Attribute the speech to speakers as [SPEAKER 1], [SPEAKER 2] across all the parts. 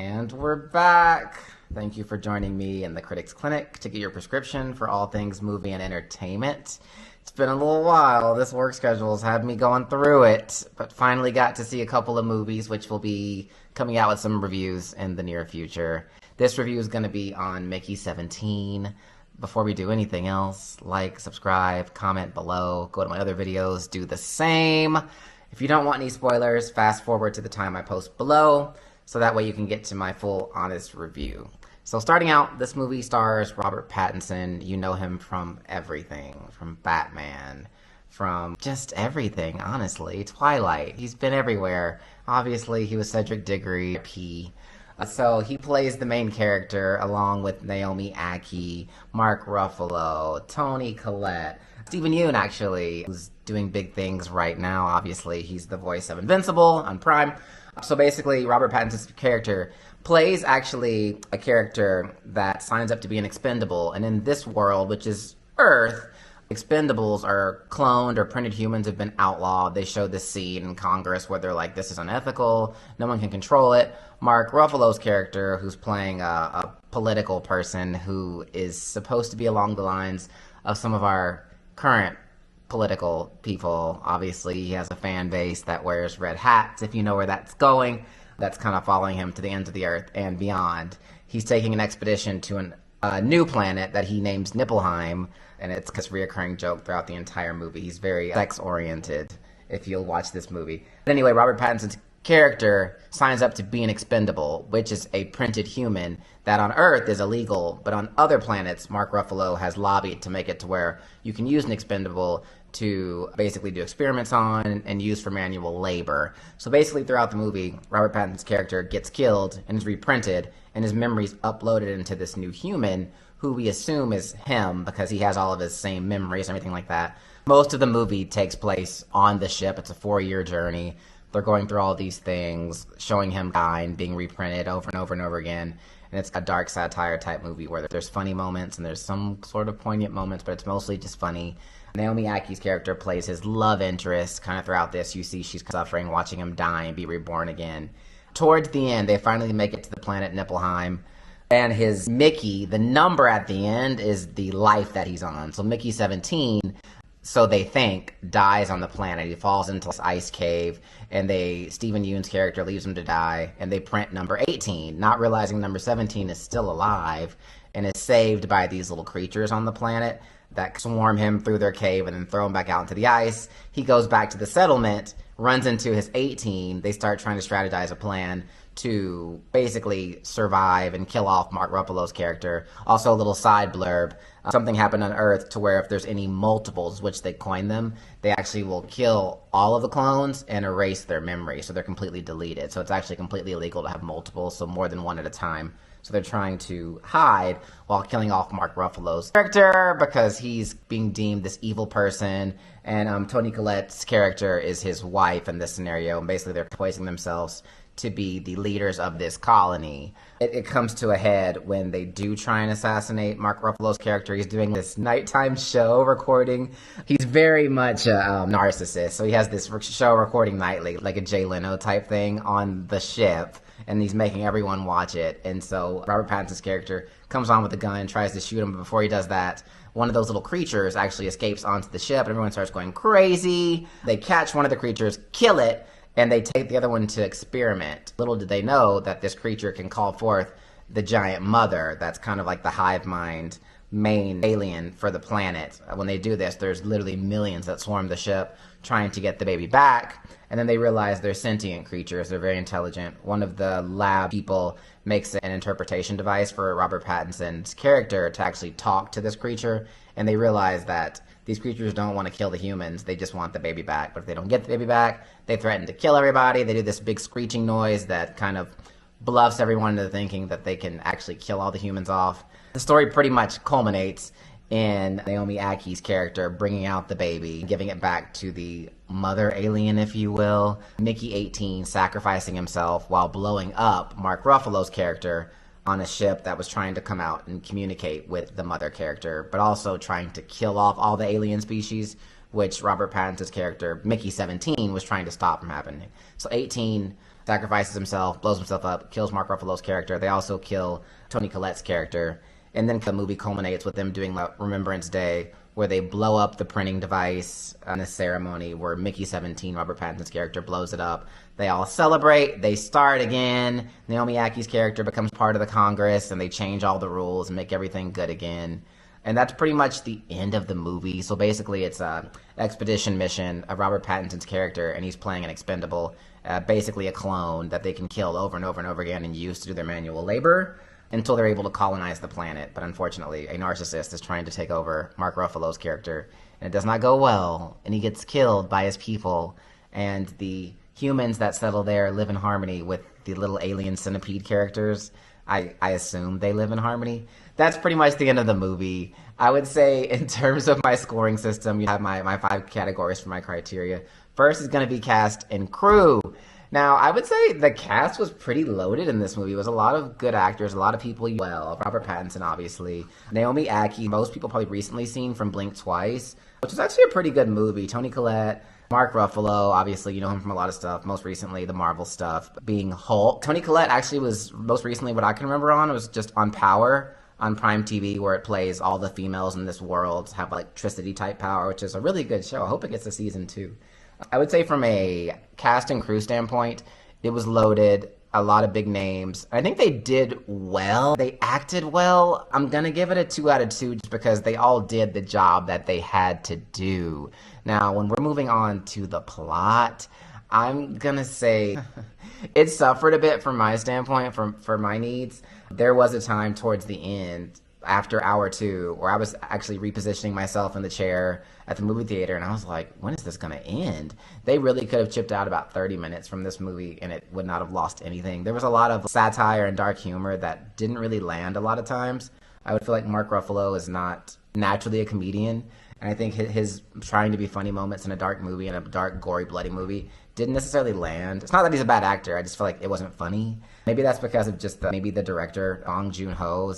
[SPEAKER 1] And we're back. Thank you for joining me in the Critics Clinic to get your prescription for all things movie and entertainment. It's been a little while. This work schedule's had me going through it, but finally got to see a couple of movies, which will be coming out with some reviews in the near future. This review is going to be on Mickey 17. Before we do anything else, like, subscribe, comment below, go to my other videos, do the same. If you don't want any spoilers, fast forward to the time I post below, so that way you can get to my full, honest review. So starting out, this movie stars Robert Pattinson. You know him from everything, from Batman, from just everything, honestly. Twilight, he's been everywhere. Obviously, he was Cedric Diggory, So he plays the main character along with Naomi Ackie, Mark Ruffalo, Toni Collette, Steven Yeun, actually, who's doing big things right now. Obviously, he's the voice of Invincible on Prime. So basically, Robert Pattinson's character plays actually a character that signs up to be an expendable. And in this world, which is Earth, expendables are cloned or printed humans have been outlawed. They showed this scene in Congress where they're like, this is unethical, no one can control it. Mark Ruffalo's character, who's playing a political person who is supposed to be along the lines of some of our current political people. Obviously, he has a fan base that wears red hats, if you know where that's going. That's kind of following him to the ends of the earth and beyond. He's taking an expedition to a new planet that he names Nibelheim, and it's this reoccurring joke throughout the entire movie. He's very sex-oriented, if you'll watch this movie. But anyway, Robert Pattinson's character signs up to be an expendable, which is a printed human that on Earth is illegal, but on other planets, Mark Ruffalo has lobbied to make it to where you can use an expendable to basically do experiments on and use for manual labor. So basically throughout the movie, Robert Pattinson's character gets killed and is reprinted, and his memories uploaded into this new human, who we assume is him because he has all of his same memories and everything like that. Most of the movie takes place on the ship. It's a 4-year journey. They're going through all these things, showing him dying, being reprinted over and over and over again. And it's a dark satire type movie where there's funny moments and there's some sort of poignant moments, but it's mostly just funny. Naomi Ackie's character plays his love interest. Kind of throughout this, you see she's suffering, watching him die and be reborn again. Towards the end, they finally make it to the planet Nibelheim. And his Mickey, the number at the end, is the life that he's on. So Mickey 17, so they think, dies on the planet. He falls into this ice cave, and Steven Yeun's character leaves him to die, and they print number 18, not realizing number 17 is still alive and is saved by these little creatures on the planet that swarm him through their cave and then throw him back out into the ice. He goes back to the settlement, runs into his 18. They start trying to strategize a plan to basically survive and kill off Mark Ruffalo's character. Also, a little side blurb. Something happened on Earth to where if there's any multiples, which they coin them, they actually will kill all of the clones and erase their memory, so they're completely deleted. So it's actually completely illegal to have multiples, so more than one at a time. So they're trying to hide while killing off Mark Ruffalo's character because he's being deemed this evil person. And Toni Collette's character is his wife in this scenario. And basically they're poisoning themselves to be the leaders of this colony. It comes to a head when they do try and assassinate Mark Ruffalo's character. He's doing this nighttime show recording. He's very much a narcissist. So he has this show recording nightly, like a Jay Leno type thing on the ship. And he's making everyone watch it. And so Robert Pattinson's character comes on with a gun and tries to shoot him. But before he does that, one of those little creatures actually escapes onto the ship, and everyone starts going crazy. They catch one of the creatures, kill it, and they take the other one to experiment. Little did they know that this creature can call forth the giant mother that's kind of like the hive mind main alien for the planet. When they do this, there's literally millions that swarm the ship trying to get the baby back, and then they realize they're sentient creatures. They're very intelligent. One of the lab people makes an interpretation device for Robert Pattinson's character to actually talk to this creature, and they realize that these creatures don't want to kill the humans, they just want the baby back. But if they don't get the baby back, they threaten to kill everybody. They do this big screeching noise that kind of bluffs everyone into thinking that they can actually kill all the humans off. The story pretty much culminates in Naomi Ackie's character bringing out the baby, giving it back to the mother alien, if you will. Mickey 18 sacrificing himself while blowing up Mark Ruffalo's character on a ship that was trying to come out and communicate with the mother character, but also trying to kill off all the alien species, which Robert Pattinson's character, Mickey 17, was trying to stop from happening. So 18 sacrifices himself, blows himself up, kills Mark Ruffalo's character. They also kill Toni Collette's character. And then the movie culminates with them doing Remembrance Day, where they blow up the printing device in a ceremony where Mickey 17, Robert Pattinson's character, blows it up. They all celebrate. They start again. Naomi Ackie's character becomes part of the Congress, and they change all the rules and make everything good again. And that's pretty much the end of the movie. So basically, it's an expedition mission of Robert Pattinson's character, and he's playing an expendable, basically a clone that they can kill over and over and over again and use to do their manual labor until they're able to colonize the planet. But unfortunately, a narcissist is trying to take over Mark Ruffalo's character, and it does not go well, and he gets killed by his people, and the humans that settle there live in harmony with the little alien centipede characters. I assume they live in harmony. That's pretty much the end of the movie. I would say in terms of my scoring system, you have my 5 categories for my criteria. First is going to be cast and crew. Now, I would say the cast was pretty loaded in this movie. It was a lot of good actors, a lot of people well. Robert Pattinson, obviously. Naomi Ackie, most people probably recently seen from Blink Twice, which is actually a pretty good movie. Toni Collette, Mark Ruffalo, obviously, you know him from a lot of stuff. Most recently, the Marvel stuff, being Hulk. Toni Collette actually was most recently, what I can remember on, it was just on Power on Prime TV, where it plays all the females in this world have electricity type power, which is a really good show. I hope it gets a season 2. I would say from a cast and crew standpoint, it was loaded, a lot of big names. I think they did well. They acted well. I'm going to give it a 2 out of 2 just because they all did the job that they had to do. Now, when we're moving on to the plot, I'm going to say it suffered a bit from my standpoint, for my needs. There was a time towards the end, after hour 2, where I was actually repositioning myself in the chair at the movie theater, and I was like, when is this going to end? They really could have chipped out about 30 minutes from this movie, and it would not have lost anything. There was a lot of satire and dark humor that didn't really land a lot of times. I would feel like Mark Ruffalo is not naturally a comedian, and I think his trying to be funny moments in a dark movie, in a dark, gory, bloody movie, didn't necessarily land. It's not that he's a bad actor, I just feel like it wasn't funny. Maybe that's because of just maybe the director, Bong Joon-ho.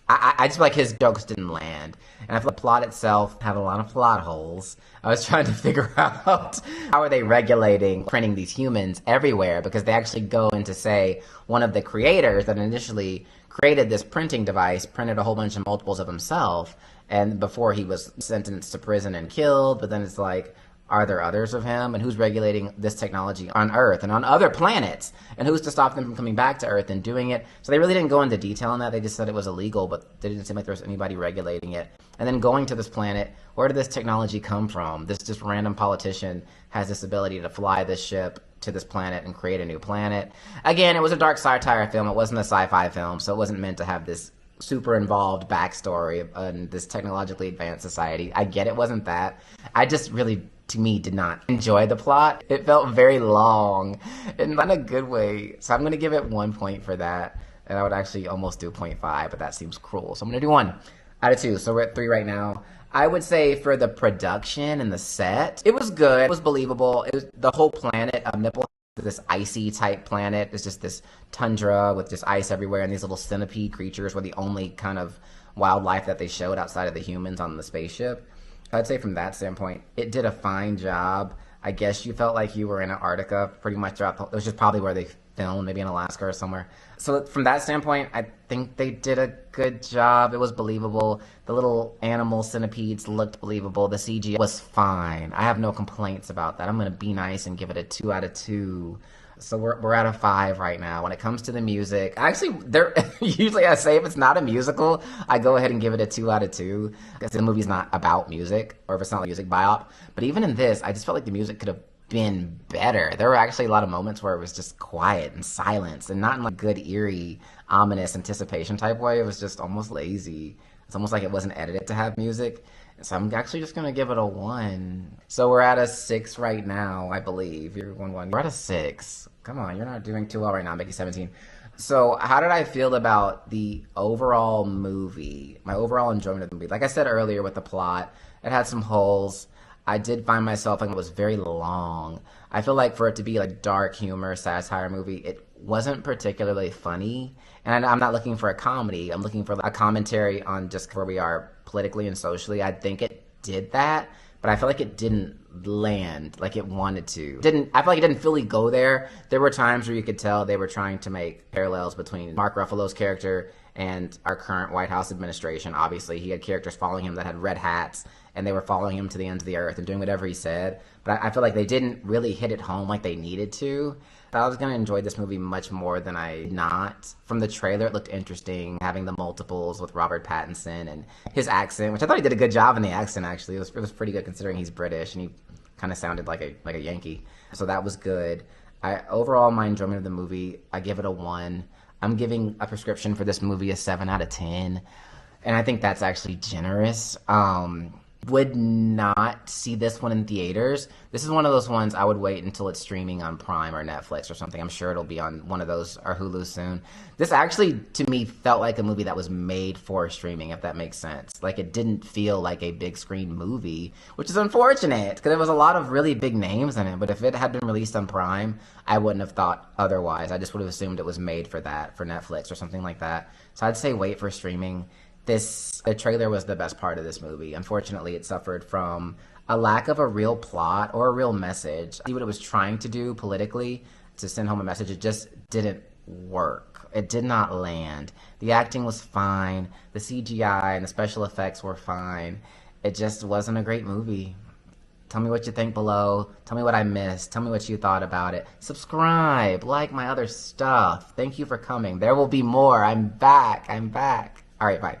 [SPEAKER 1] I just feel like his jokes didn't land. And I feel like the plot itself had a lot of plot holes. I was trying to figure out how are they regulating printing these humans everywhere, because they actually go into, say, one of the creators that initially created this printing device, printed a whole bunch of multiples of himself, and before he was sentenced to prison and killed, but then it's like, are there others of him? And who's regulating this technology on Earth and on other planets? And who's to stop them from coming back to Earth and doing it? So they really didn't go into detail on that. They just said it was illegal, but they didn't seem like there was anybody regulating it. And then going to this planet, where did this technology come from? This just random politician has this ability to fly this ship to this planet and create a new planet. Again, it was a dark satire film. It wasn't a sci-fi film, so it wasn't meant to have this super involved backstory in this technologically advanced society. I get it wasn't that. I just really, to me, did not enjoy the plot. It felt very long, and not in a good way. So I'm going to give it 1 point for that. And I would actually almost do 0.5, but that seems cruel. So I'm going to do 1 out of 2. So we're at 3 right now. I would say for the production and the set, it was good. It was believable. It was the whole planet of Nipple, this icy type planet. It's just this tundra with just ice everywhere, and these little centipede creatures were the only kind of wildlife that they showed outside of the humans on the spaceship. I'd say from that standpoint, it did a fine job. I guess you felt like you were in Antarctica pretty much throughout it was just probably where they filmed, maybe in Alaska or somewhere. So from that standpoint, I think they did a good job. It was believable. The little animal centipedes looked believable. The CG was fine. I have no complaints about that. I'm going to be nice and give it a 2 out of 2. So we're at a 5 right now. When it comes to the music, actually, usually I say if it's not a musical, I go ahead and give it a 2 out of 2 because the movie's not about music, or if it's not a music biop. But even in this, I just felt like the music could have been better. There were actually a lot of moments where it was just quiet and silence, and not in like good, eerie, ominous anticipation type way. It was just almost lazy. It's almost like it wasn't edited to have music. So I'm actually just going to give it a 1. So we're at a 6 right now, I believe. You're 1-1. We're at a 6. Come on, you're not doing too well right now, Mickey 17. So how did I feel about the overall movie? My overall enjoyment of the movie. Like I said earlier with the plot, it had some holes. I did find myself, like, it was very long. I feel like for it to be like dark humor, satire movie, it wasn't particularly funny. And I'm not looking for a comedy. I'm looking for a commentary on just where we are politically and socially. I think it did that, but I feel like it didn't land like it wanted to. I feel like it didn't fully go there. There were times where you could tell they were trying to make parallels between Mark Ruffalo's character and our current White House administration. Obviously, he had characters following him that had red hats, and they were following him to the ends of the earth and doing whatever he said. But I feel like they didn't really hit it home like they needed to. I was going to enjoy this movie much more than I did not. From the trailer, it looked interesting, having the multiples with Robert Pattinson and his accent, which I thought he did a good job in the accent, actually. It was pretty good considering he's British, and he kind of sounded like a Yankee. So that was good. Overall, my enjoyment of the movie, I give it a 1. I'm giving a prescription for this movie a 7 out of 10. And I think that's actually generous. Would not see this one in theaters. This is one of those ones I would wait until it's streaming on Prime or Netflix or something. I'm sure it'll be on one of those or Hulu soon. This actually, to me, felt like a movie that was made for streaming, if that makes sense. Like, it didn't feel like a big screen movie, which is unfortunate because there was a lot of really big names in it. But if it had been released on Prime, I wouldn't have thought otherwise. I just would have assumed it was made for that, for Netflix or something like that. So I'd say wait for streaming. The trailer was the best part of this movie. Unfortunately, it suffered from a lack of a real plot or a real message. See what it was trying to do politically to send home a message. It just didn't work. It did not land. The acting was fine. The CGI and the special effects were fine. It just wasn't a great movie. Tell me what you think below. Tell me what I missed. Tell me what you thought about it. Subscribe. Like my other stuff. Thank you for coming. There will be more. I'm back. All right, bye.